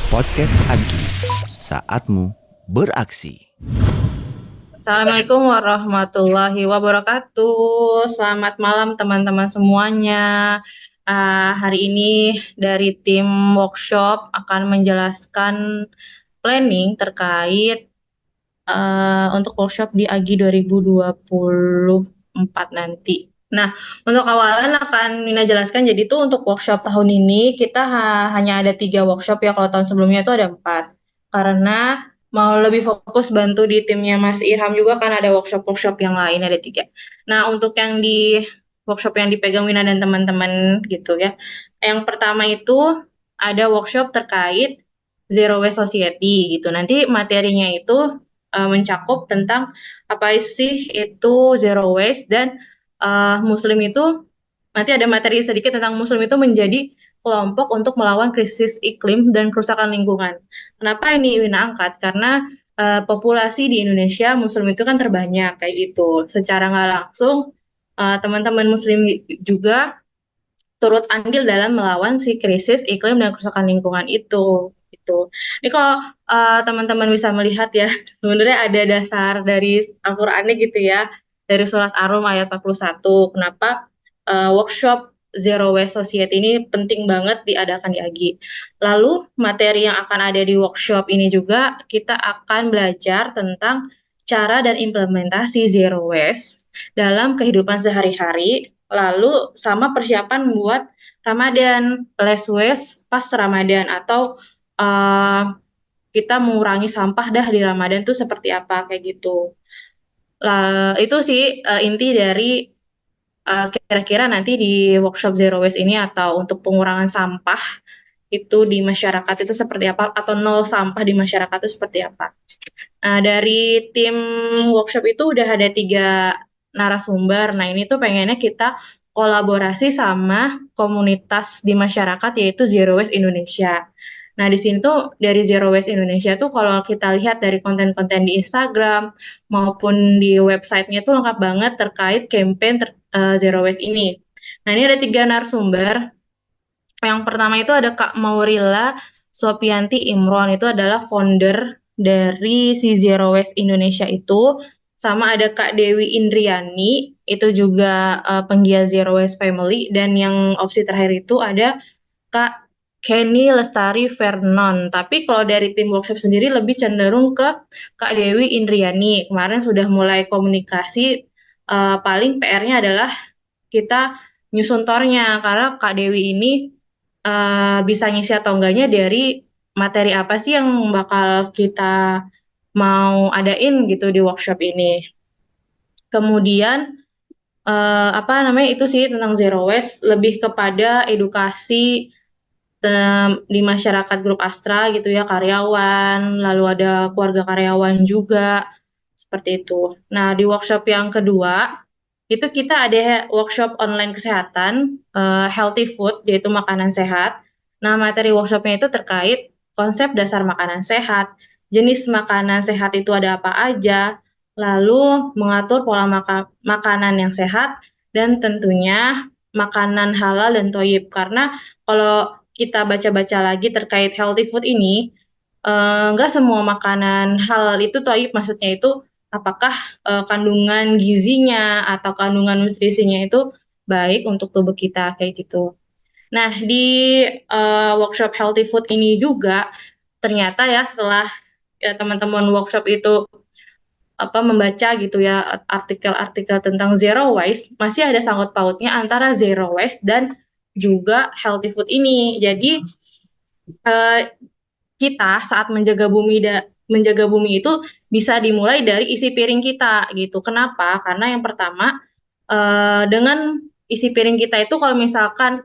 Podcast Agi, saatmu beraksi. Assalamualaikum warahmatullahi wabarakatuh. Selamat malam teman-teman semuanya. Hari ini dari tim workshop akan menjelaskan planning terkait untuk workshop di AGI 2024 nanti. Nah, untuk awalan akan Mina jelaskan, jadi tuh untuk workshop tahun ini kita hanya ada 3 workshop ya, kalau tahun sebelumnya itu ada 4. Karena mau lebih fokus bantu di timnya Mas Irham juga kan ada workshop-workshop yang lain, ada 3. Nah, untuk yang di workshop yang dipegang Wina dan teman-teman gitu ya. Yang pertama itu ada workshop terkait Zero Waste Society gitu. Nanti materinya itu mencakup tentang apa sih itu zero waste dan Muslim itu nanti ada materi sedikit tentang Muslim itu menjadi kelompok untuk melawan krisis iklim dan kerusakan lingkungan. Kenapa ini Wina angkat? Karena populasi di Indonesia Muslim itu kan terbanyak kayak gitu. Secara nggak langsung teman-teman Muslim juga turut andil dalam melawan si krisis iklim dan kerusakan lingkungan itu. Gitu. Ini kalau teman-teman bisa melihat ya, sebenarnya ada dasar dari Al-Qur'annya gitu ya, dari surat Ar-Rum ayat 41. Kenapa workshop Zero Waste Society ini penting banget diadakan di AGI. Lalu materi yang akan ada di workshop ini juga kita akan belajar tentang cara dan implementasi zero waste dalam kehidupan sehari-hari, lalu sama persiapan buat Ramadan, less waste pas Ramadan atau kita mengurangi sampah dah di Ramadan tuh seperti apa kayak gitu. Lah, itu sih inti dari kira-kira nanti di workshop Zero Waste ini atau untuk pengurangan sampah itu di masyarakat itu seperti apa atau nol sampah di masyarakat itu seperti apa. Nah, dari tim workshop itu udah ada 3 narasumber. Nah, ini tuh pengennya kita kolaborasi sama komunitas di masyarakat yaitu Zero Waste Indonesia. Nah, di sini tuh dari Zero Waste Indonesia tuh kalau kita lihat dari konten-konten di Instagram maupun di websitenya tuh lengkap banget terkait campaign Zero Waste ini. Nah, ini ada 3 narasumber. Yang pertama itu ada Kak Maurilla Sopianti Imron, itu adalah founder dari si Zero Waste Indonesia itu. Sama ada Kak Dewi Indriani, itu juga penggiat Zero Waste Family. Dan yang opsi terakhir itu ada Kak Kenny Lestari Vernon. Tapi kalau dari tim workshop sendiri lebih cenderung ke Kak Dewi Indriani. Kemarin sudah mulai komunikasi, paling PR-nya adalah kita nyusun tornya, karena Kak Dewi ini bisa ngisi atau enggaknya dari materi apa sih yang bakal kita mau adain gitu di workshop ini. Kemudian apa namanya itu sih tentang zero waste lebih kepada edukasi di masyarakat grup Astra gitu ya, karyawan, lalu ada keluarga karyawan juga seperti itu. Nah, di workshop yang kedua itu kita ada workshop online kesehatan, healthy food, yaitu makanan sehat. Nah, materi workshopnya itu terkait konsep dasar makanan sehat, jenis makanan sehat itu ada apa aja, lalu mengatur pola makanan yang sehat, dan tentunya makanan halal dan toyib. Karena kalau kita baca-baca lagi terkait healthy food ini, nggak semua makanan halal itu toyib, maksudnya itu apakah kandungan gizinya atau kandungan nutrisinya itu baik untuk tubuh kita kayak gitu. Nah, di workshop healthy food ini juga ternyata ya setelah ya teman-teman workshop itu apa membaca gitu ya artikel-artikel tentang zero waste, masih ada sangkut pautnya antara zero waste dan juga healthy food ini. Jadi eh, kita saat menjaga bumi itu bisa dimulai dari isi piring kita gitu. Kenapa? Karena yang pertama dengan isi piring kita itu kalau misalkan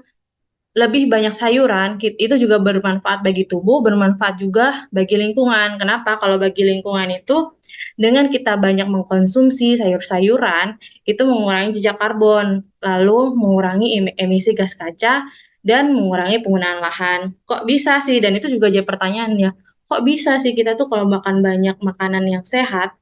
lebih banyak sayuran, itu juga bermanfaat bagi tubuh, bermanfaat juga bagi lingkungan. Kenapa? Kalau bagi lingkungan itu, dengan kita banyak mengkonsumsi sayur-sayuran, itu mengurangi jejak karbon, lalu mengurangi emisi gas kaca, dan mengurangi penggunaan lahan. Kok bisa sih? Dan itu juga jadi pertanyaan ya, kok bisa sih kita tuh kalau makan banyak makanan yang sehat,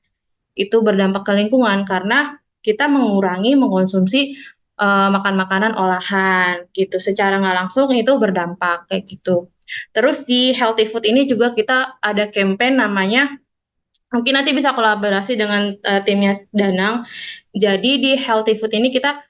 itu berdampak ke lingkungan? Karena kita mengurangi mengkonsumsi makan makanan olahan gitu. Secara nggak langsung itu berdampak kayak gitu. Terus di healthy food ini juga kita ada campaign namanya, mungkin nanti bisa kolaborasi dengan timnya Danang. Jadi di healthy food ini kita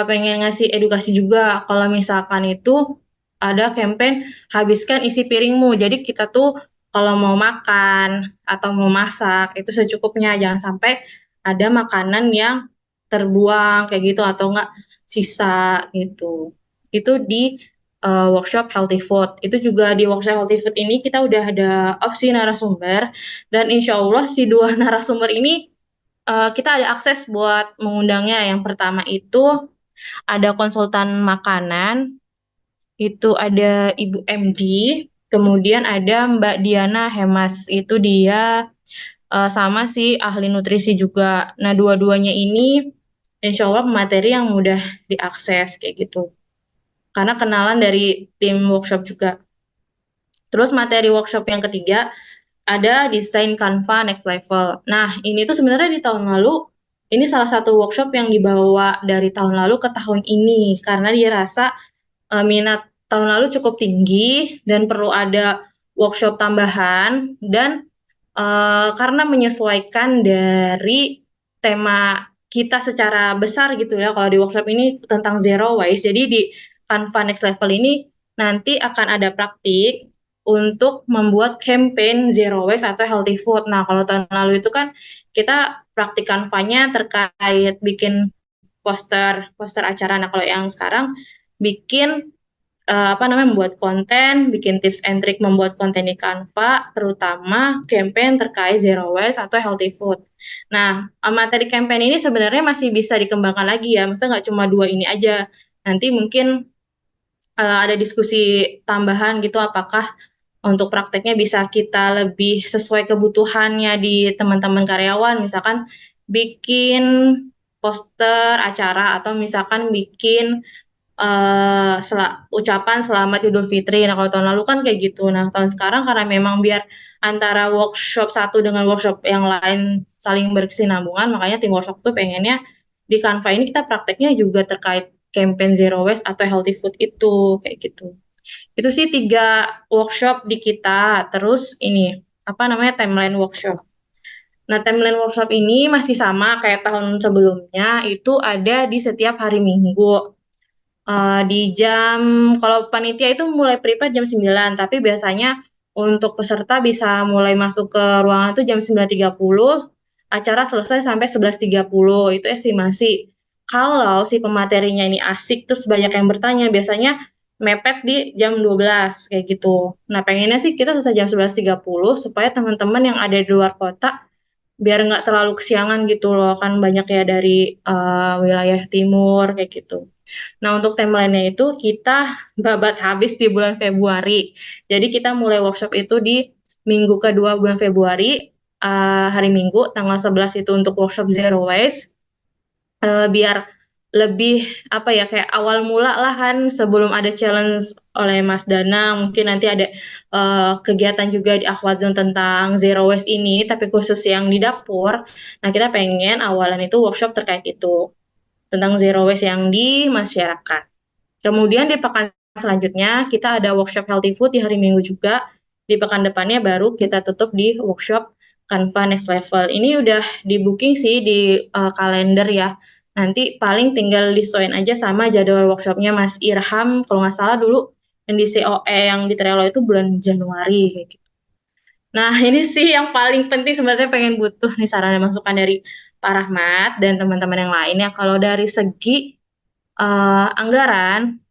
pengen ngasih edukasi juga kalau misalkan itu ada campaign habiskan isi piringmu. Jadi kita tuh kalau mau makan atau mau masak itu secukupnya, jangan sampai ada makanan yang terbuang kayak gitu atau enggak sisa gitu. Itu di workshop healthy food. Itu juga di workshop healthy food ini kita udah ada opsi narasumber, dan insya Allah si dua narasumber ini kita ada akses buat mengundangnya. Yang pertama itu ada konsultan makanan, itu ada Ibu MD, kemudian ada Mbak Diana Hemas, itu dia sama si ahli nutrisi juga. Nah, dua-duanya ini insya Allah materi yang mudah diakses kayak gitu. Karena kenalan dari tim workshop juga. Terus materi workshop yang ketiga ada desain Canva Next Level. Nah, ini tuh sebenarnya di tahun lalu, ini salah satu workshop yang dibawa dari tahun lalu ke tahun ini, karena dia rasa minat tahun lalu cukup tinggi dan perlu ada workshop tambahan, dan karena menyesuaikan dari tema kita secara besar gitu ya. Kalau di workshop ini tentang zero waste, jadi di Canva Next Level ini nanti akan ada praktik untuk membuat campaign zero waste atau healthy food. Nah, kalau tahun lalu itu kan kita praktik Canva-nya terkait bikin poster poster acara. Nah, kalau yang sekarang bikin membuat konten, bikin tips and trick membuat konten di Canva, terutama campaign terkait zero waste atau healthy food. Nah, materi campaign ini sebenarnya masih bisa dikembangkan lagi ya, maksudnya nggak cuma dua ini aja. Nanti mungkin ada diskusi tambahan gitu, apakah untuk prakteknya bisa kita lebih sesuai kebutuhannya di teman-teman karyawan, misalkan bikin poster acara atau misalkan bikin ucapan selamat Idul Fitri. Nah, kalau tahun lalu kan kayak gitu. Nah, tahun sekarang karena memang biar antara workshop satu dengan workshop yang lain saling berkesinambungan, makanya tim workshop tuh pengennya di Canva ini kita prakteknya juga terkait campaign zero waste atau healthy food itu kayak gitu. Itu sih 3 workshop di kita. Terus ini apa namanya, timeline workshop. Nah, timeline workshop ini masih sama kayak tahun sebelumnya, itu ada di setiap hari Minggu. Di jam, kalau panitia itu mulai prepare jam 9, tapi biasanya untuk peserta bisa mulai masuk ke ruangan itu jam 9.30, acara selesai sampai 11.30, itu estimasi. Kalau si pematerinya ini asik, terus banyak yang bertanya, biasanya mepet di jam 12, kayak gitu. Nah, pengennya sih kita selesai jam 11.30, supaya teman-teman yang ada di luar kota, biar nggak terlalu kesiangan gitu loh, kan banyak ya dari wilayah timur, kayak gitu. Nah, untuk timeline-nya itu kita babat habis di bulan Februari. Jadi kita mulai workshop itu di minggu kedua bulan Februari, hari Minggu, tanggal 11 itu untuk workshop Zero Waste. Biar lebih, apa ya, kayak awal mula lah kan, sebelum ada challenge oleh Mas Dana, mungkin nanti ada kegiatan juga di Akhwat Zone tentang Zero Waste ini, tapi khusus yang di dapur. Nah, kita pengen awalan itu workshop terkait itu, tentang zero waste yang di masyarakat. Kemudian di pekan selanjutnya kita ada workshop healthy food di hari Minggu juga. Di pekan depannya baru kita tutup di workshop Canva Next Level. Ini udah di booking sih di kalender ya. Nanti paling tinggal disesuaikan aja sama jadwal workshopnya Mas Irham. Kalau nggak salah dulu yang di COE yang di Trello itu bulan Januari kayak gitu. Nah, ini sih yang paling penting sebenarnya, pengen butuh nih saran dan masukan dari Pak Rahmat dan teman-teman yang lainnya. Kalau dari segi anggaran,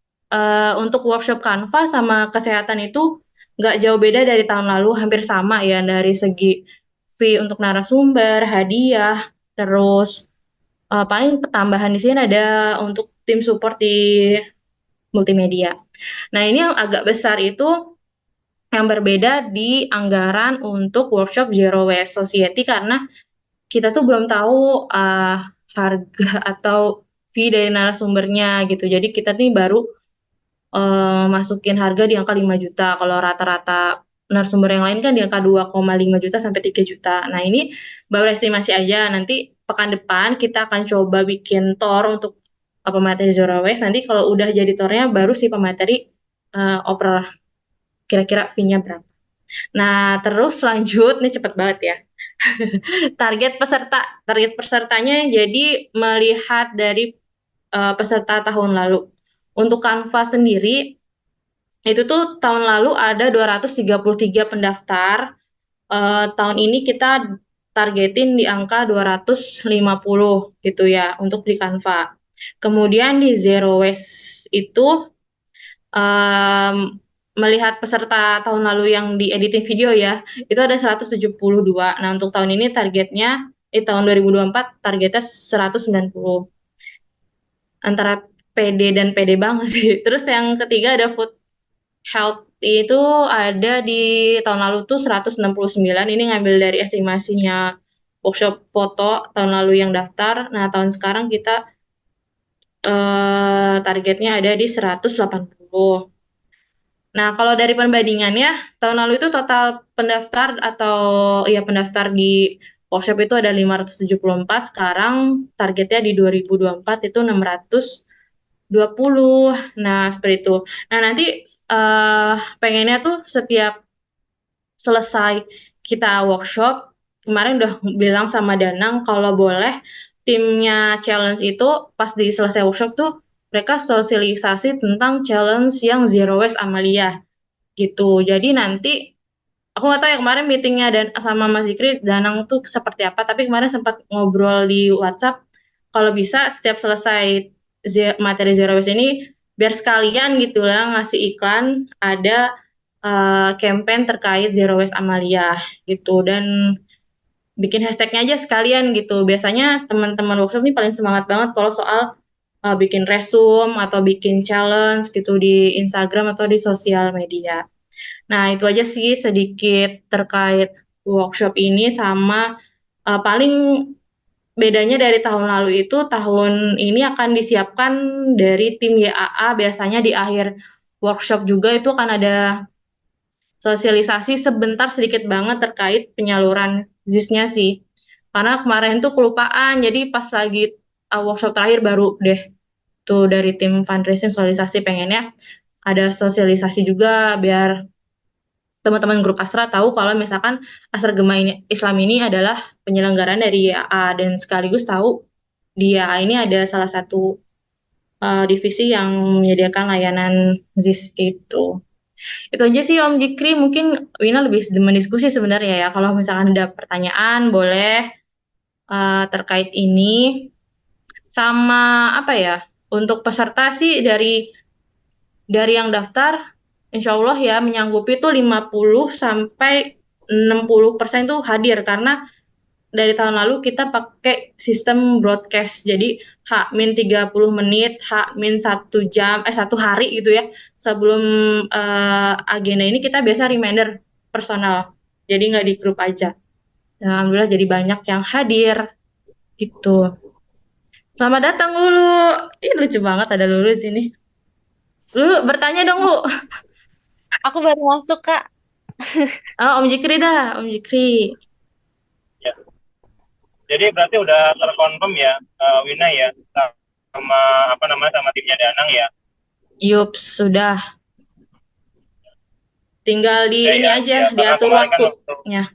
untuk workshop Canva sama kesehatan itu nggak jauh beda dari tahun lalu, hampir sama ya dari segi fee untuk narasumber, hadiah, terus paling tambahan di sini ada untuk tim support di multimedia. Nah, ini yang agak besar itu yang berbeda di anggaran untuk workshop Zero Waste Society, karena kita tuh belum tahu harga atau fee dari narasumbernya gitu. Jadi kita nih baru masukin harga di angka 5 juta. Kalau rata-rata narasumber yang lain kan di angka 2,5 juta sampai 3 juta. Nah, ini baru estimasi aja. Nanti pekan depan kita akan coba bikin tour untuk pemateri Zero Waste. Nanti kalau udah jadi tornya baru si pemateri oper. kira-kira fee-nya berapa. Nah, terus lanjut, nih cepet banget ya. Target pesertanya jadi melihat dari peserta tahun lalu. Untuk Canva sendiri, itu tuh tahun lalu ada 233 pendaftar. Tahun ini kita targetin di angka 250 gitu ya untuk di Canva. Kemudian di Zero Waste itu em, melihat peserta tahun lalu yang di editing video ya, itu ada 172. Nah, untuk tahun ini targetnya, tahun 2024 targetnya 190. Antara PD dan PD banget sih. Terus yang ketiga ada food health itu ada di tahun lalu tuh 169. Ini ngambil dari estimasinya workshop foto tahun lalu yang daftar. Nah, tahun sekarang kita targetnya ada di 180. Nah, kalau dari perbandingannya, tahun lalu itu total pendaftar atau ya pendaftar di workshop itu ada 574, sekarang targetnya di 2024 itu 620. Nah, seperti itu. Nah, nanti pengennya tuh setiap selesai kita workshop, kemarin udah bilang sama Danang kalau boleh timnya challenge itu pas di selesai workshop tuh mereka sosialisasi tentang challenge yang Zero Waste Amalia gitu. Jadi nanti aku nggak tahu ya kemarin meetingnya dan sama Mas Zikri Danang tuh seperti apa, tapi kemarin sempat ngobrol di WhatsApp kalau bisa setiap selesai materi Zero Waste ini biar sekalian gitu lah ngasih iklan ada campaign terkait Zero Waste Amalia gitu dan bikin hashtagnya aja sekalian gitu. Biasanya teman-teman workshop ini paling semangat banget kalau soal bikin resume atau bikin challenge gitu di Instagram atau di sosial media. Nah, itu aja sih sedikit terkait workshop ini sama paling bedanya dari tahun lalu itu tahun ini akan disiapkan dari tim YAA biasanya di akhir workshop juga itu akan ada sosialisasi sebentar sedikit banget terkait penyaluran ZIS-nya sih. Karena kemarin tuh kelupaan, jadi pas lagi workshop terakhir baru deh tuh dari tim fundraising sosialisasi pengennya ada sosialisasi juga biar teman-teman grup Astra tahu kalau misalkan Astra Gema ini, Islam ini adalah penyelenggaraan dari YAA dan sekaligus tahu di YAA ini ada salah satu divisi yang menyediakan layanan ZIS itu. Itu aja sih Om Jikri, mungkin Wina lebih mendiskusi sebenarnya ya. Kalau misalkan ada pertanyaan boleh terkait ini. Sama apa ya, untuk peserta sih dari yang daftar, insya Allah ya menyanggupi tuh 50 sampai 60% tuh hadir karena dari tahun lalu kita pakai sistem broadcast. Jadi H-30 menit, H-1 jam, 1 hari gitu ya. Sebelum agenda ini kita biasa reminder personal. Jadi nggak di grup aja. Nah, alhamdulillah jadi banyak yang hadir gitu. Selamat datang Lulu. Ih, lucu banget ada Lulu di sini. Lulu bertanya dong Lu. Aku baru masuk, Kak. Oh, Om Jikri dah, Om Jikri. Ya. Jadi berarti udah terkonfirm ya, Wina ya, sama sama timnya Danang ya. Yup, sudah. Tinggal di Ya, ini ya, aja, ya, karena diatur kemarin kan waktunya.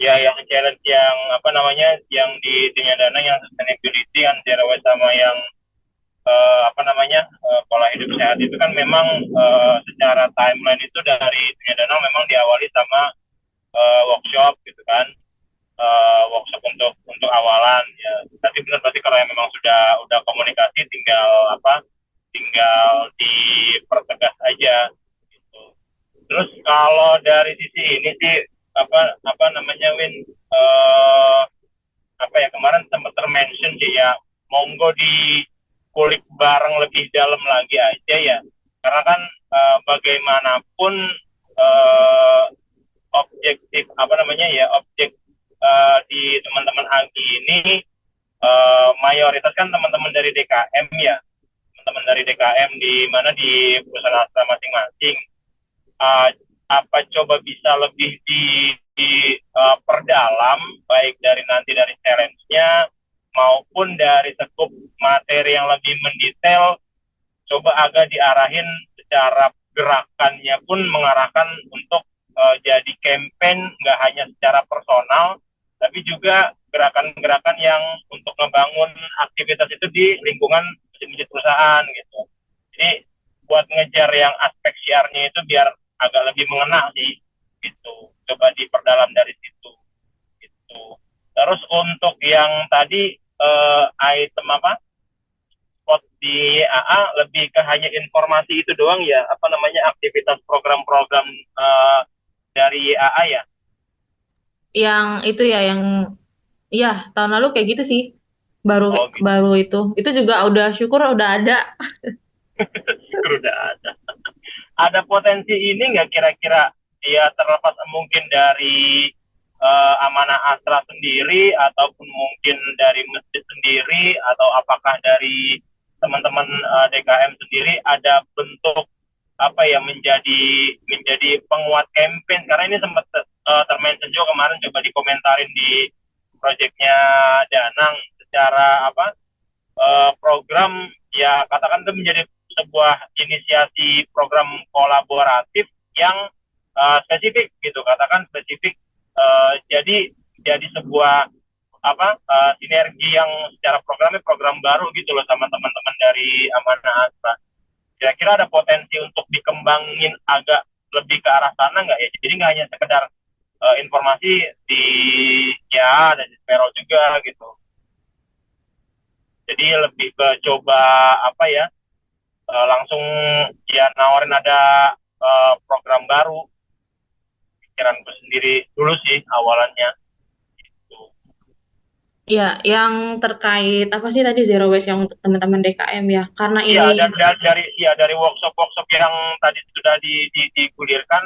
Ya, yang challenge yang yang di timnya Danang yang sustainability kan zero waste sama yang pola hidup sehat itu kan memang secara timeline itu dari timnya Danang memang diawali sama workshop gitu kan. Workshop untuk awalan ya. Tadi benar berarti kalau yang memang udah komunikasi tinggal dipertegas aja gitu. Terus kalau dari sisi ini sih Win, kemarin sempat termention sih ya, monggo dikulik bareng lebih dalam lagi aja ya, karena kan bagaimanapun objektif objek di teman-teman Agi ini mayoritas kan teman-teman dari DKM ya, teman-teman dari DKM di mana di perusahaan Astra masing-masing. Apa coba bisa lebih perdalam baik dari challenge-nya maupun dari sekup materi yang lebih mendetail, coba agak diarahin secara gerakannya pun mengarahkan untuk jadi campaign nggak hanya secara personal, tapi juga gerakan-gerakan yang untuk ngebangun aktivitas itu di lingkungan masjid-masjid perusahaan gitu. Jadi buat ngejar yang aspek siarnya itu biar agak lebih mengena sih gitu. Coba diperdalam dari situ gitu. Terus untuk yang tadi item apa spot di AA lebih ke hanya informasi itu doang ya, apa namanya aktivitas program-program dari AA ya. Yang itu ya, yang ya tahun lalu kayak gitu sih. Baru Oh gitu, baru itu juga udah syukur udah ada. udah ada. Ada potensi ini nggak kira-kira ya terlepas mungkin dari Amanah Asra sendiri ataupun mungkin dari masjid sendiri atau apakah dari teman-teman DKM sendiri ada bentuk apa ya menjadi penguat campaign karena ini sempat termention juga kemarin coba dikomentarin di proyeknya Danang secara apa program ya katakan itu menjadi sebuah inisiasi program kolaboratif yang spesifik gitu katakan spesifik jadi sebuah apa sinergi yang secara programnya program baru gitu loh sama teman-teman dari Amanah Asra. Kira-kira ada potensi untuk dikembangin agak lebih ke arah sana nggak ya? Jadi nggak hanya sekedar informasi di ya dan di Spero juga gitu. Jadi lebih ke coba apa ya langsung ya nawarin ada program baru pikiranku sendiri dulu sih awalannya. Ya, yang terkait apa sih tadi zero waste yang untuk teman-teman DKM ya. Karena Iya ini dari workshop-workshop yang tadi sudah digulirkan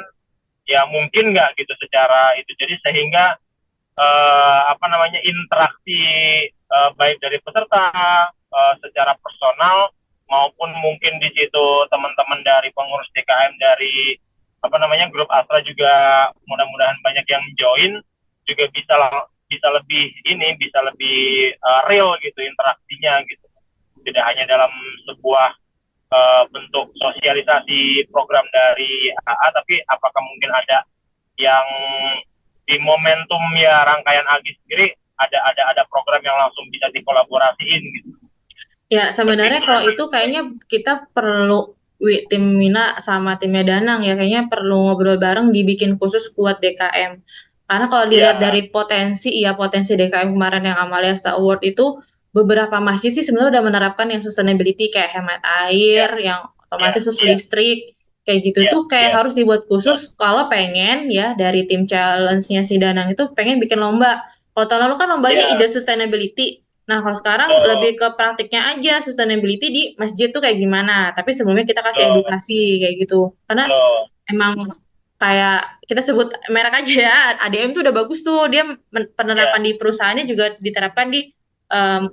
ya mungkin nggak gitu secara itu jadi sehingga apa namanya interaksi baik dari peserta secara personal maupun mungkin di situ teman-teman dari pengurus DKM dari apa namanya grup Astra juga mudah-mudahan banyak yang join juga bisa lebih real gitu interaksinya gitu tidak hanya dalam sebuah bentuk sosialisasi program dari AA tapi apakah mungkin ada yang di momentum ya rangkaian AGI sendiri ada program yang langsung bisa dikolaborasiin gitu. ya sebenarnya kalau itu kayaknya kita perlu tim Mina sama timnya Danang ya kayaknya perlu ngobrol bareng dibikin khusus buat DKM. Karena kalau dilihat Ya, dari potensi DKM kemarin yang Amalia Star Award itu beberapa masjid sih sebenarnya udah menerapkan yang sustainability kayak hemat air, ya, yang ya, otomatis terus ya, listrik kayak gitu ya, tuh kayak ya, harus dibuat khusus kalau pengen ya dari tim challenge-nya si Danang itu pengen bikin lomba. Kalau tahun lalu kan lombanya ya, ide sustainability. Nah, kalau sekarang betul, lebih ke praktiknya aja sustainability di masjid tuh kayak gimana. Tapi sebelumnya kita kasih betul, edukasi kayak gitu. Karena betul, emang kayak kita sebut merek aja ya, ADM tuh udah bagus tuh. Dia ya, penerapan di perusahaannya juga diterapkan di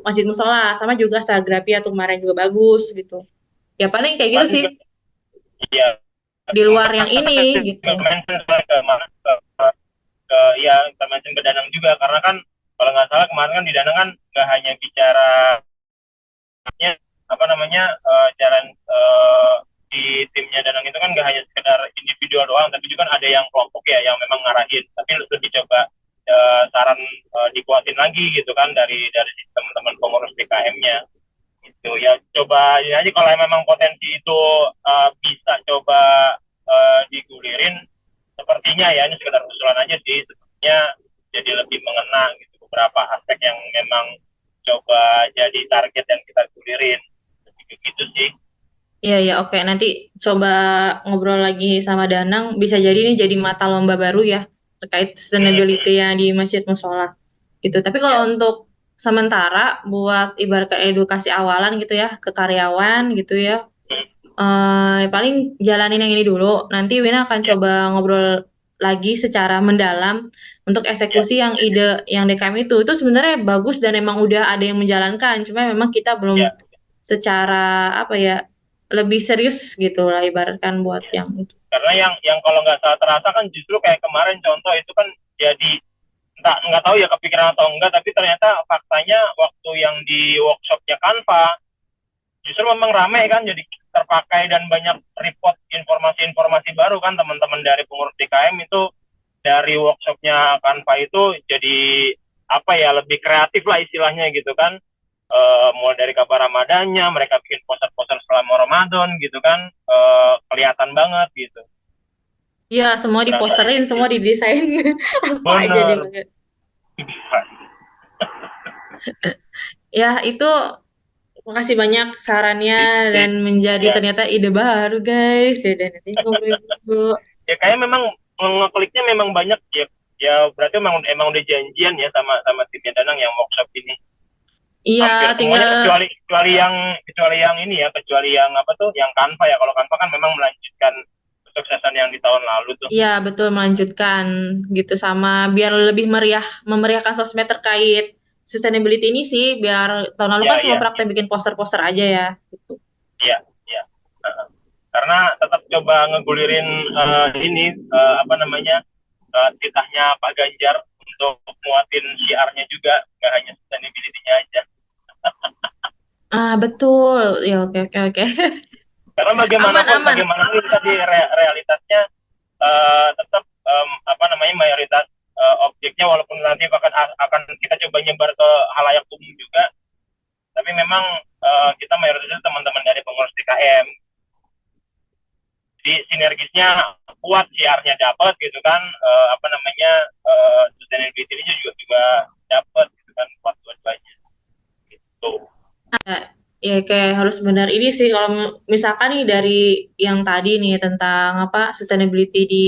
masjid musola sama juga Sagrafi atau kemarin juga bagus gitu. Ya paling kayak gitu kemarin sih juga ya di luar yang ini gitu. mention ke ya mention ke Danang juga karena kan kalau nggak salah kemarin kan di Danang kan nggak hanya bicara apa namanya jalan di timnya Danang itu kan nggak hanya sekedar individual doang tapi juga kan ada yang kelompok ya yang memang ngarahin tapi lebih coba saran dikuatin lagi gitu kan dari teman-teman pengurus DKM-nya gitu ya coba ya aja kalau memang potensi itu bisa coba digulirin sepertinya ya ini sekedar usulan aja sih sepertinya jadi lebih mengena gitu beberapa aspek yang memang coba jadi target yang kita gulirin gitu sih. Iya, ya, oke. Nanti coba ngobrol lagi sama Danang. Bisa jadi ini jadi mata lomba baru ya terkait sustainability yang di Masjid Musola. Gitu. Tapi kalau Ya, untuk sementara buat ibarat edukasi awalan gitu ya ke karyawan gitu ya. Paling jalanin yang ini dulu. Nanti Wina akan ya, coba ngobrol lagi secara mendalam untuk ya, eksekusi yang ide yang DKM itu. Itu sebenarnya bagus dan emang udah ada yang menjalankan. Cuma memang kita belum ya. secara apa ya lebih serius gitu lah ibaratkan buat yang itu. Karena yang kalau nggak salah terasa kan justru kayak kemarin contoh itu kan jadi nggak tahu ya kepikiran atau enggak tapi ternyata faktanya waktu yang di workshopnya Canva justru memang ramai kan jadi terpakai dan banyak report informasi-informasi baru kan teman-teman dari pengurus DKM itu dari workshopnya Canva itu jadi apa ya lebih kreatif lah istilahnya gitu kan. Mulai dari kabar Ramadannya mereka bikin poster-poster selama Ramadan gitu kan, kelihatan banget gitu. Iya, semua diposterin, semua didesain. Apa aja Bener. dipakai. Ya, itu makasih banyak sarannya dan menjadi Ya. ternyata ide baru, guys. Ya, dan nanti ngobrol dulu. Ya kayaknya memang ngekliknya memang banyak ya. Ya berarti emang udah janjian ya sama timnya Danang yang workshop ini. Iya, Hampir semuanya tinggal kecuali yang ini ya, kecuali yang apa tuh, yang Canva ya. Kalau Canva kan memang melanjutkan kesuksesan yang di tahun lalu tuh. iya betul melanjutkan gitu sama biar lebih memeriahkan sosmed terkait sustainability ini sih biar tahun lalu Ya, kan cuma ya. praktek bikin poster-poster aja ya gitu. Iya. Karena tetap coba ngegulirin ini apa namanya titahnya Pak Ganjar untuk muatin syiarnya juga, nggak hanya sustainability-nya aja. Betul. Ya oke. Karena bagaimanapun Aman. tadi realitasnya tetap apa namanya mayoritas objeknya walaupun nanti akan kita coba nyebar ke halayak umum juga, tapi memang kita mayoritasnya teman-teman dari pengurus DKM. Jadi sinergisnya kuat, siarnya dapat gitu kan, apa namanya sustainability ini juga dapat gitu kan, kuat dua-duanya gitu. Ya kayak harus benar ini sih kalau misalkan nih dari yang tadi nih tentang apa sustainability di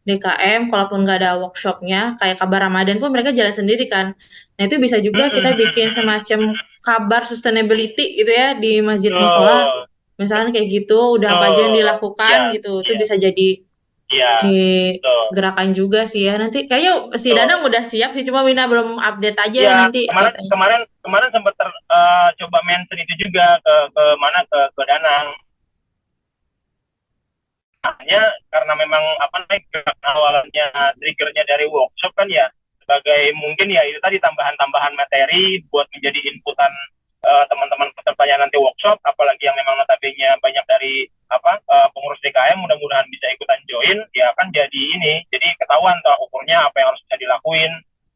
DKM, kalaupun nggak ada workshopnya, kayak kabar Ramadan pun mereka jalan sendiri kan. Nah itu bisa juga kita bikin semacam kabar sustainability gitu ya di masjid musola. Misalnya kayak gitu, udah apa aja yang dilakukan gitu, itu bisa jadi gerakan juga sih ya. Nanti kayaknya si Danang udah siap sih, cuma Wina belum update aja ya, nanti. kemarin sempat coba mention itu juga ke Danang. Hanya karena memang apa namanya awalnya triggernya dari workshop kan ya, sebagai mungkin ya itu tadi tambahan materi buat menjadi inputan teman-teman pesertanya nanti workshop, apalagi yang memang notabene banyak dari pengurus DKM, mudah-mudahan bisa ikutan join, ya kan jadi ketahuan tolak ukurnya apa yang harus bisa dilakuin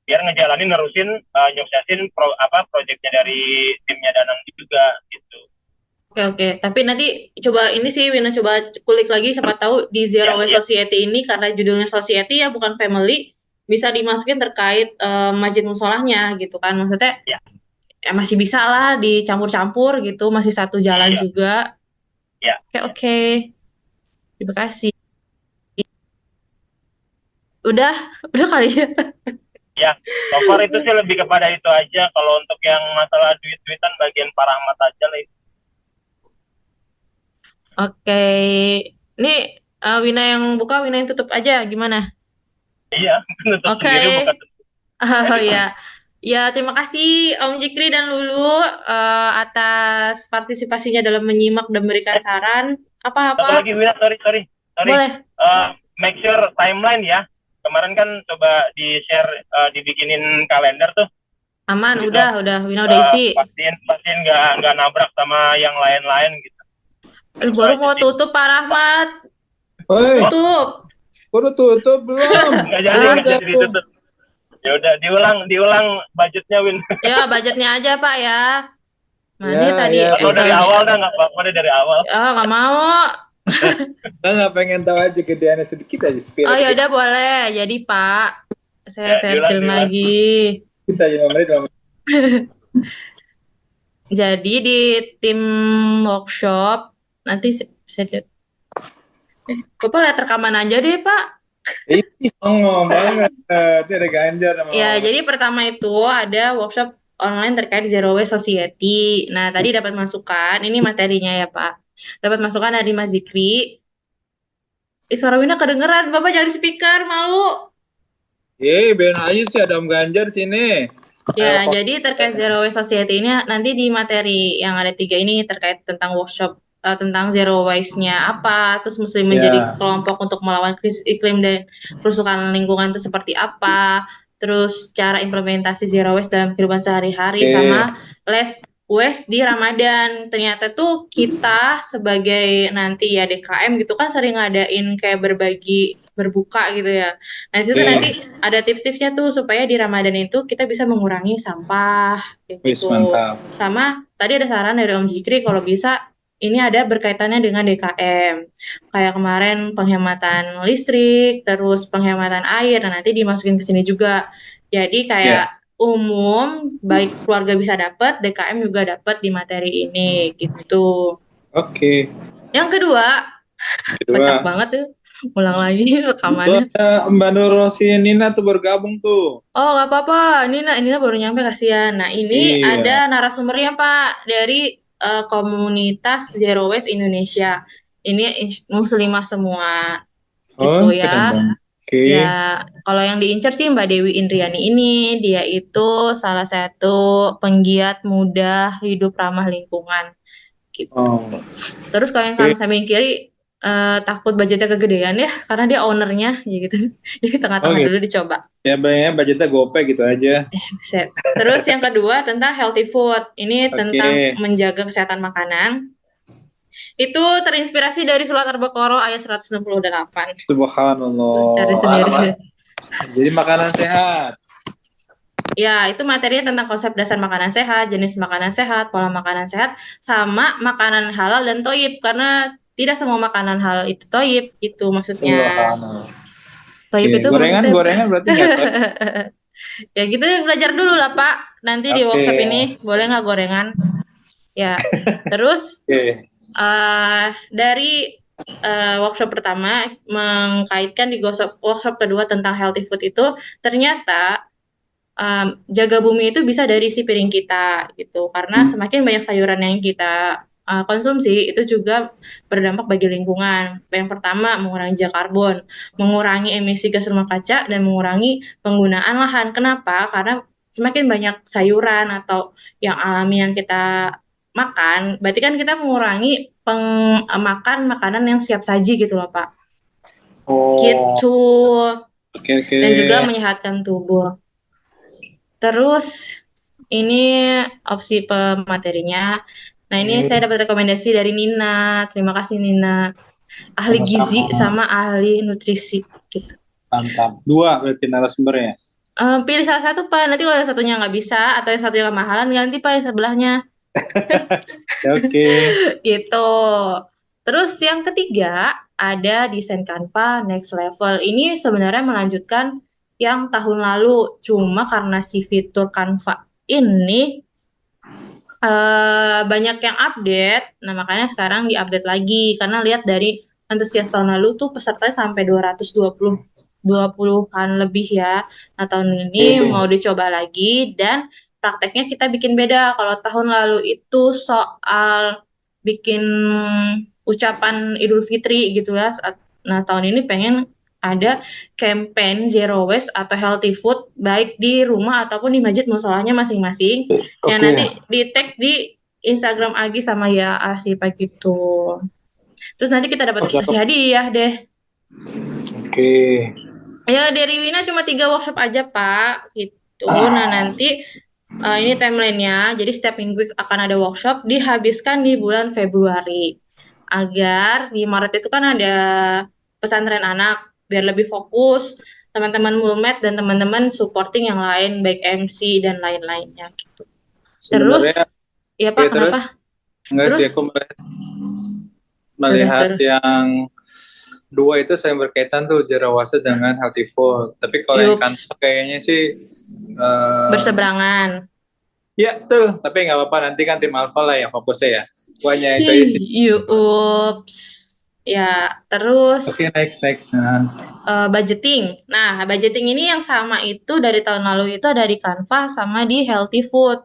biar ngejalanin nerusin nyuksesin proyeknya dari timnya Danang juga gitu. Oke. Tapi nanti coba ini sih Wina coba kulik lagi siapa tahu di Zero Waste Society ini karena judulnya Society ya bukan Family bisa dimasukin terkait masjid musolahnya gitu kan, maksudnya masih bisa lah dicampur-campur gitu, masih satu jalan juga. Oke. Terima kasih. Udah kali ya. Ya, so far itu sih lebih kepada itu aja. Kalau untuk yang masalah duit-duitan bagian Pak Rahmat aja lah itu. Oke. Ini Wina yang buka, Wina yang tutup aja gimana? Iya, tutup sendiri bukan tutup. Ya. Ya, terima kasih Om Jikri dan Lulu atas partisipasinya dalam menyimak dan memberikan saran. Apa-apa? Satu lagi Wina, sorry. Boleh. Make sure timeline ya. Kemarin kan coba di-share, dibikinin kalender tuh. Aman, gitu. udah Wina udah isi. Pastiin nggak nabrak sama yang lain-lain gitu. Baru mau tutup Pak Rahmat. Tutup. Baru tutup belum? Nggak jadi ditutup. Ya udah diulang budgetnya Win. Ya budgetnya aja Pak ya. Ya, tadi ya. Atau dari awal dah nggak apa-apa deh dari awal. Nggak mau. Kan nggak pengen tahu aja gedeannya sedikit aja. Oh ya udah boleh. Jadi Pak, saya share lagi. Kita 5 menit. Jadi di tim workshop nanti saya lihat. Bapak lihat rekaman aja deh Pak. Ngomong banget. Itu ada Ganjar sama Ya, jadi pertama itu ada workshop online terkait Zero Waste Society. Nah, tadi dapat masukan, ini materinya ya Pak. Dapat masukan dari Mas Zikri. Suara Wina kedengeran, Bapak jangan di speaker, malu. biarin aja sih ada Om Ganjar sini. Ya, jadi terkait Zero Waste Society ini nanti di materi yang ada 3 ini terkait tentang workshop tentang zero waste-nya apa, terus Muslim menjadi kelompok untuk melawan krisis iklim dan kerusakan lingkungan itu seperti apa, terus cara implementasi zero waste dalam kehidupan sehari-hari, sama less UAS di Ramadan. Ternyata tuh kita sebagai nanti ya DKM gitu kan sering ngadain kayak berbagi berbuka gitu ya. Nah, di situ Oke. nanti ada tips-tipsnya tuh supaya di Ramadan itu kita bisa mengurangi sampah kayak Wis, gitu. mantap. Sama tadi ada saran dari Om Jikri kalau bisa ini ada berkaitannya dengan DKM. Kayak kemarin penghematan listrik, terus penghematan air, nah nanti dimasukin ke sini juga. Jadi Ya, kayak umum, baik keluarga bisa dapat, DKM juga dapat di materi ini gitu. oke. Yang kedua, kocak Kedua, banget tuh. Ulang lagi tuh rekamannya. ada Mbak Nur Rosi Nina tuh bergabung tuh. Oh, nggak apa-apa. Nina baru nyampe kasihan. Nah, ini Iya. ada narasumbernya, Pak, dari komunitas Zero Waste Indonesia. Ini muslimah semua Oh, gitu keren ya. banget. Oke. Ya, kalau yang diincar sih Mbak Dewi Indriani ini, dia itu salah satu penggiat muda hidup ramah lingkungan gitu. Oh, Terus kalau yang oke. samping kiri takut budgetnya kegedean ya, karena dia ownernya ya gitu. Jadi Oh tengah-tengah gitu. dulu dicoba. Ya, bayangnya budgetnya gope gitu aja. Buset. Terus yang kedua tentang healthy food. Ini tentang Oke. menjaga kesehatan makanan. Itu terinspirasi dari surat Al-Baqarah ayat 168. Cari Subhanallah. sendiri. Jadi makanan sehat. Ya, itu materinya tentang konsep dasar makanan sehat, jenis makanan sehat, pola makanan sehat, sama makanan halal dan toyib. Karena tidak semua makanan halal itu toyib, gitu maksudnya. Subhanallah. Toyib Oke, itu maksudnya, gorengan berarti nggak tahu. ya gitu belajar dulu lah Pak. Nanti di Oke. workshop ini boleh nggak gorengan? Ya, terus Oke. dari workshop pertama mengkaitkan di workshop kedua tentang healthy food itu ternyata jaga bumi itu bisa dari isi piring kita gitu karena semakin banyak sayuran yang kita konsumsi itu juga berdampak bagi lingkungan. Yang pertama mengurangi jejak karbon, mengurangi emisi gas rumah kaca dan mengurangi penggunaan lahan. Kenapa? Karena semakin banyak sayuran atau yang alami yang kita makan, berarti kan kita mengurangi makan makanan yang siap saji gitu loh Pak. Oh, Gitu. oke oke. Dan juga menyehatkan tubuh. Terus ini opsi pematerinya. Nah, ini saya dapat rekomendasi dari Nina. Terima kasih Nina. Ahli gizi Sama-sama. sama ahli nutrisi gitu. Mantap. Dua berarti narasumbernya. Pilih salah satu Pak. Nanti kalau yang satunya nggak bisa atau yang satunya kemahalan ganti Pak yang sebelahnya. Oke. Gitu. Terus yang ketiga ada desain Canva Next Level. Ini sebenarnya melanjutkan yang tahun lalu. Cuma karena si fitur Canva ini banyak yang update. Nah, makanya sekarang diupdate lagi karena lihat dari antusias tahun lalu tuh pesertanya sampai 220-an lebih ya. Nah, tahun ini mau dicoba lagi dan prakteknya kita bikin beda. Kalau tahun lalu itu soal bikin ucapan Idul Fitri gitu ya. Nah, tahun ini pengen ada campaign zero waste atau healthy food baik di rumah ataupun di masjid musolahnya masing-masing yang nanti di tag di Instagram Agi sama ya Asipa gitu. Terus nanti kita dapat kasih hadiah deh. Oke. Ya dari Wina cuma 3 workshop aja Pak gitu. Nah nanti ini timelinenya. Jadi setiap minggu akan ada workshop dihabiskan di bulan Februari agar di Maret itu kan ada pesantren anak biar lebih fokus teman-teman Mulmed dan teman-teman supporting yang lain baik MC dan lain-lainnya gitu. Terus Sebenarnya ya Pak ya, kenapa? enggak Terus sih aku melihat terus. yang dua itu saya berkaitan tuh Jarawasa dengan healthy food. Tapi kalau yang Yups. kantor kayaknya sih Berseberangan. ya betul, tapi nggak apa-apa nanti kan tim Alpha lah yang fokusnya ya. Wanya itu aja sih. Yups. Ya, terus Oke, next. Nah. budgeting. Nah, budgeting ini yang sama itu dari tahun lalu itu ada di Canva sama di Healthy Food.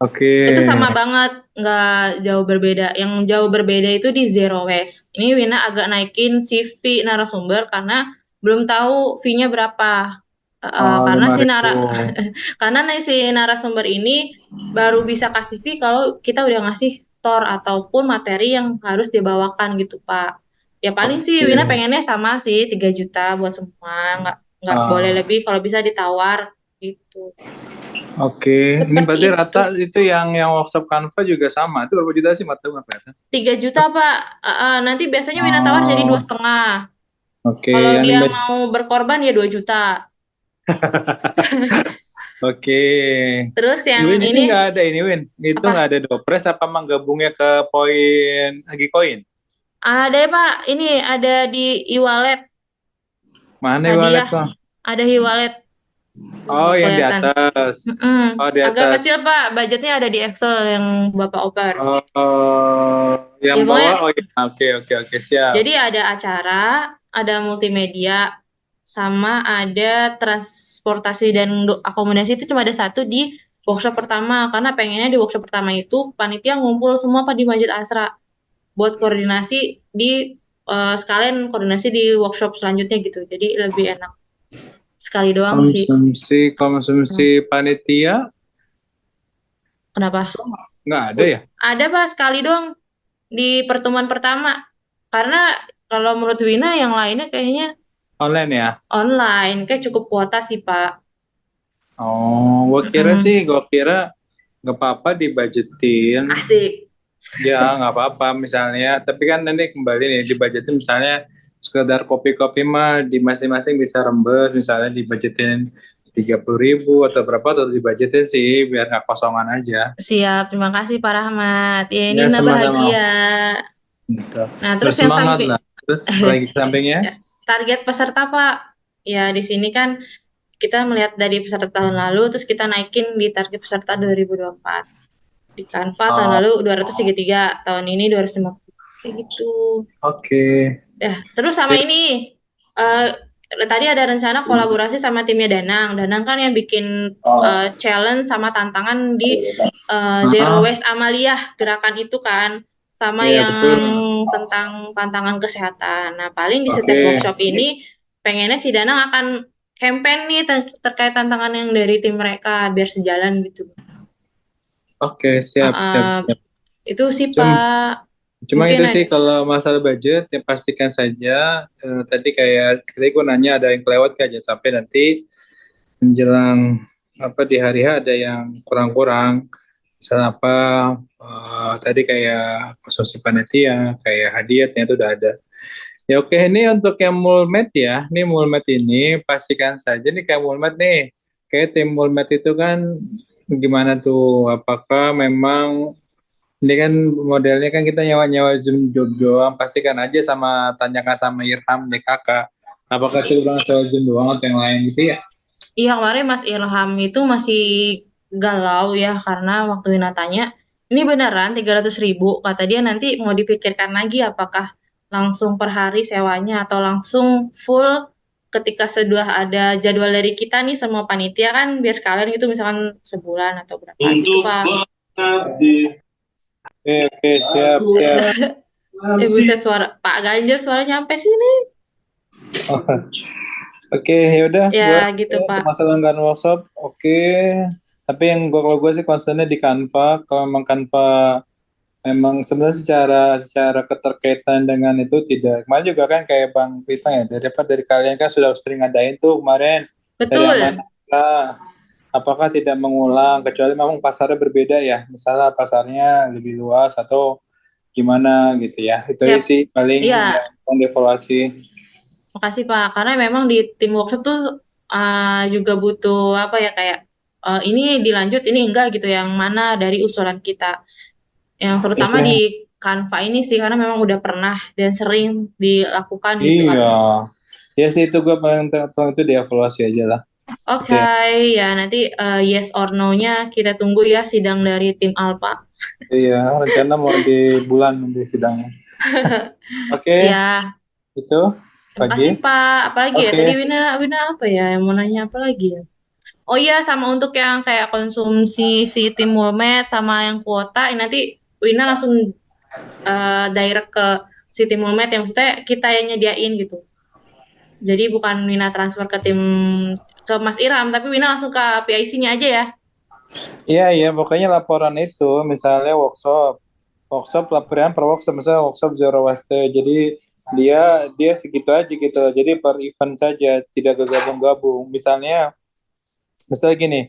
Oke. Itu sama banget, nggak jauh berbeda. Yang jauh berbeda itu di Zero Waste. Ini Wina agak naikin si fee narasumber karena belum tahu fee-nya berapa. Karena si 5.000. karena si narasumber ini baru bisa kasih fee kalau kita udah ngasih tor ataupun materi yang harus dibawakan gitu Pak. Ya paling sih Wina pengennya sama sih 3 juta buat semua, nggak boleh lebih kalau bisa ditawar gitu. Oke, ini Seperti berarti itu. rata itu yang workshop Canva juga sama. Itu berapa juta sih? Mata nggak kelihatan. 3 juta, Pak. Nanti biasanya Wina tawar jadi Oh, 2,5. oke, Kalau dia animate. mau berkorban ya 2 juta. Oke. Terus yang Win, ini ini nggak ada ini Win. Itu nggak apa? ada Dopres apa menggabungnya ke poin Agicoin? Ada ya, Pak. Ini ada di e-wallet Mana wallet hadiah. Bang? Ada e-wallet. Tuh, Oh, nggak yang di kelihatan. atas. Mm-mm. Oh, di Agak atas. kecil, Pak. Budgetnya ada di Excel yang Bapak oper. Yang Ya, bawah. pokoknya Oh, ya. Oke, oke, oke, siap. jadi ada acara, ada multimedia, sama ada transportasi dan akomodasi itu cuma ada satu di workshop pertama. Karena pengennya di workshop pertama itu panitia ngumpul semua Pak di Masjid Asra buat koordinasi di sekalian koordinasi di workshop selanjutnya gitu. Jadi lebih enak sekali doang sih. Konsumsi panitia Kenapa? nggak ada ya? Ada Pak sekali doang di pertemuan pertama. Karena kalau menurut Wina yang lainnya kayaknya Online ya? online, kayak cukup kuota sih Pak. Oh, Mm-mm. gua kira nggak apa-apa dibajetin. Asik. Ya, nggak apa-apa misalnya. Tapi kan nanti kembali nih dibajetin misalnya sekedar kopi-kopi mah di masing-masing bisa rembes misalnya dibajetin 30.000 atau berapa atau dibajetin sih biar nggak kosongan aja. Siap, terima kasih Pak Rahmat. Ya ini Ya Wina sama-sama. bahagia. Gitu. Nah, terus yang Bersemangat samping lah. Terus apalagi ke sampingnya? target peserta Pak. Ya di sini kan kita melihat dari peserta tahun lalu, terus kita naikin di target peserta 2024. Di Canva tahun Oh, lalu 233, tahun ini 250. Kayak gitu. oke. Ya, terus sama ini, eh tadi ada rencana kolaborasi sama timnya Danang. Danang kan yang bikin challenge sama tantangan di Zero Ah, Waste Amalia, gerakan itu kan, sama iya yang betul. tentang pantangan kesehatan. Nah, paling di setiap Oke. workshop ini, pengennya si Danang akan campaign nih terkait tantangan yang dari tim mereka, biar sejalan gitu. Oke, siap, siap, Uh, siap. itu sih Cuma, Pak, cuma mungkin itu sih kalau masalah budget, ya pastikan saja. Tadi kayak tadi gue nanya ada yang kelewat kan, jangan sampai nanti menjelang apa di hari H ada yang kurang-kurang. Misalnya apa tadi kayak konsumsi panitia, kayak hadiah ternyata udah ada. Ya oke, ini untuk yang Mulmed ya. Ini Mulmed ini pastikan saja nih kayak Mulmed nih. Kayak tim Mulmed itu kan gimana tuh? Apakah memang ini kan modelnya kan kita nyawa-nyawa Zoom job doang, pastikan aja sama tanyakan sama Irham deh kakak. Apakah cukup dengan sewa Zoom doang atau yang lain gitu ya? iya kemarin Mas Ilham itu masih galau ya karena waktu Wina tanya, ini beneran 300.000? Kata dia nanti mau dipikirkan lagi apakah langsung per hari sewanya atau langsung full ketika sudah ada jadwal dari kita nih semua panitia kan biar sekalian gitu misalkan sebulan atau berapa gitu Pak. Oke, oke, siap, siap. Buset suara Pak Ganjar suaranya sampai sini. Oke, yaudah buat Ya gitu Pak. masalah anggaran workshop, oke. Tapi yang gua kalau gue sih concernnya di Canva. Kalau memang Canva memang sebenarnya secara keterkaitan dengan itu tidak. Kemarin juga kan kayak Bang Pita ya, dari kalian kan sudah sering ngadain tuh kemarin dari Betul. Amanah. Apakah tidak mengulang kecuali memang pasarnya berbeda ya, misalnya pasarnya lebih luas atau gimana gitu ya. Itu aja Ya, sih paling iya. yang mau dievaluasi. Makasih Pak, karena memang di tim workshop tuh juga butuh apa ya kayak ini dilanjut ini enggak gitu yang mana dari usulan kita. Yang terutama Biasanya, di Canva ini sih karena memang udah pernah dan sering dilakukan gitu iya. kan. Ya sih itu gue paling itu dievaluasi aja lah. Oke, Oke. ya nanti yes or no-nya kita tunggu ya sidang dari tim Alpha. Iya, rencana mau di bulan nanti sidangnya. Oke, Ya, itu terima kasih pagi. Pak. Apalagi ya tadi Oke. Wina apa ya yang mau nanya apa lagi ya? Oh iya, sama untuk yang kayak konsumsi si tim Mulmed sama yang kuota, ini nanti Wina langsung direct ke si tim Mulmed yang maksudnya kita yang nyediain gitu. Jadi bukan Wina transfer ke tim ke Mas Iram, tapi Wina langsung ke PIC-nya aja ya. Iya, iya, pokoknya laporan itu, misalnya workshop laporan per workshop, misalnya workshop Zero Waste, jadi dia segitu aja gitu, jadi per event saja, tidak gabung-gabung. Misalnya gini,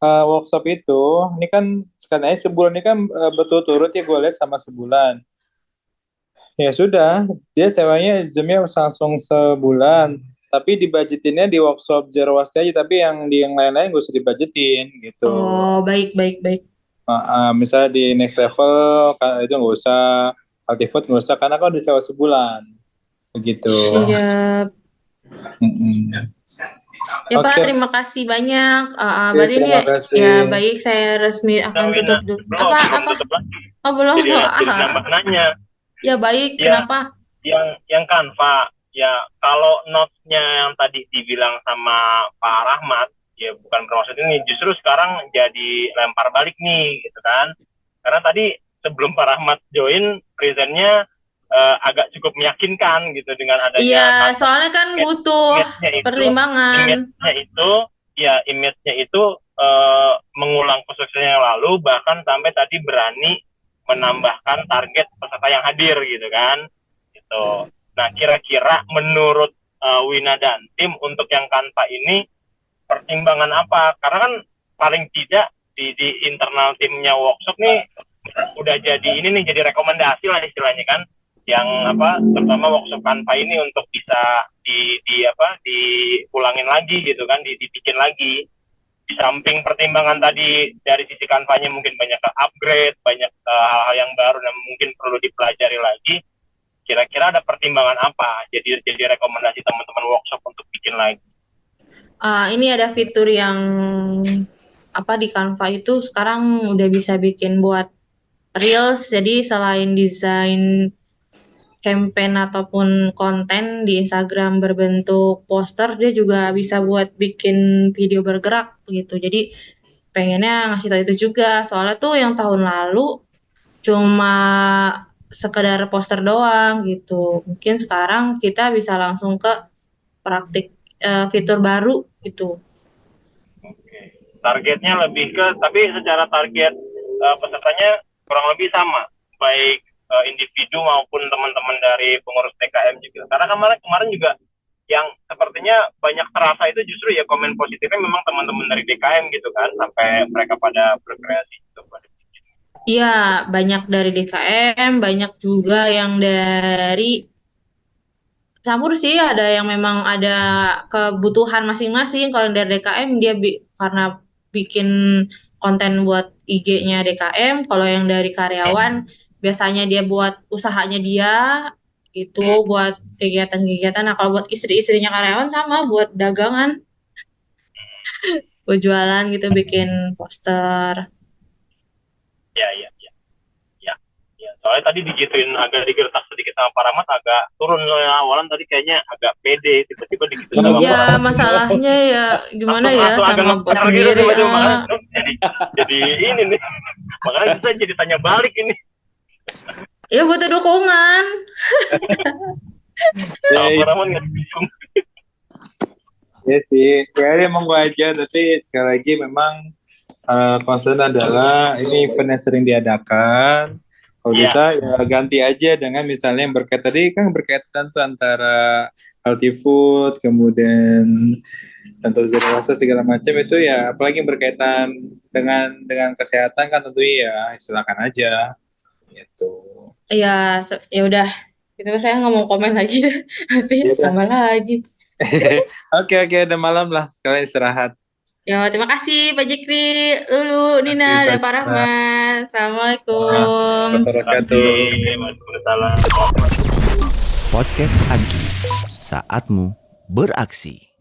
workshop itu, ini kan sekarang sebulan ini kan berturut-turut ya gue lihat sama sebulan. Ya sudah, dia sewanya Zoom-nya langsung sebulan. Tapi dibudgetinnya di workshop Zero Waste aja, tapi yang di yang lain-lain gak usah dibudgetin gitu. Oh, baik, baik, baik. Misalnya di next level itu nggak usah, healthy food nggak usah karena kan udah sewa sebulan begitu. Siap. Mm-mm. Ya Pak, Oke. terima kasih banyak. Oke, Berarti ini terima kasih. ya baik, saya resmi akan tutup dulu. Belum Apa? tutup lagi. Oh, belum. Jadi nambah nanya. Ya baik, Ya. kenapa? Yang Canva, ya kalau notes-nya yang tadi dibilang sama Pak Rahmat, ya bukan bermaksud ini, justru sekarang jadi lempar balik nih, gitu kan. Karena tadi sebelum Pak Rahmat join, presentnya agak cukup meyakinkan gitu dengan adanya Iya, soalnya kan butuh pertimbangan. image-nya itu mengulang kesuksesan yang lalu, bahkan sampai tadi berani menambahkan target peserta yang hadir gitu kan. Gitu. Nah, kira-kira menurut Wina dan tim untuk yang Canva ini pertimbangan apa? Karena kan paling tidak di internal timnya workshop nih udah jadi ini nih, jadi rekomendasi lah istilahnya kan, yang terutama workshop Canva ini untuk bisa diulangin lagi gitu kan, dibikin lagi. Di samping pertimbangan tadi dari sisi Canva-nya mungkin banyak upgrade, banyak hal-hal yang baru dan mungkin perlu dipelajari lagi. Kira-kira ada pertimbangan apa? Jadi rekomendasi teman-teman workshop untuk bikin lagi. Ini ada fitur yang di Canva itu sekarang udah bisa bikin buat reels. Jadi selain desain campaign ataupun konten di Instagram berbentuk poster, dia juga bisa buat bikin video bergerak gitu. Jadi pengennya ngasih tahu itu juga. Soalnya tuh yang tahun lalu cuma sekedar poster doang gitu. Mungkin sekarang kita bisa langsung ke praktik fitur baru gitu. Oke. Targetnya lebih ke, tapi secara target pesertanya kurang lebih sama, baik individu maupun teman-teman dari pengurus DKM juga. Karena kemarin juga yang sepertinya banyak terasa itu justru ya komen positifnya memang teman-teman dari DKM gitu kan, sampai mereka pada berkreasi gitu. Iya, banyak dari DKM, banyak juga yang dari campur sih, ada yang memang ada kebutuhan masing-masing. Kalau dari DKM dia karena bikin konten buat IG-nya DKM, kalau yang dari karyawan biasanya dia buat usahanya dia gitu, buat kegiatan-kegiatan. Nah, kalau buat istri-istrinya karyawan sama buat dagangan, buat jualan gitu, bikin poster. Ya. Soalnya tadi digituin agak digertak sedikit sama Pak Rahmat, agak turun awalan tadi kayaknya agak pede, tiba-tiba digituin sama Pak Iya, Rahmat. masalahnya ya gimana ya sama bos gitu, sendiri. Jadi ini nih, makanya kita jadi tanya balik ini. Ya butuh dukungan. Sama Pak Rahmat nggak didukung. Ya sih, ya emang gue aja, tapi sekali lagi memang concern adalah ini event yang sering diadakan. Kalau bisa ya ganti aja dengan misalnya yang berkaitan tuh antara healthy food, kemudian untuk zero waste segala macam itu ya, apalagi yang berkaitan dengan kesehatan kan tentu ya silakan aja gitu. Ya udah. Itu saya nggak mau komen lagi. Nanti tambah lagi. Oke, udah malam lah, kalian istirahat. Ya, terima kasih Pak Jikri, Lulu, Nina, dan Pak Rahmat. Assalamualaikum. Waalaikumsalam. Podcast Agi, saatmu beraksi.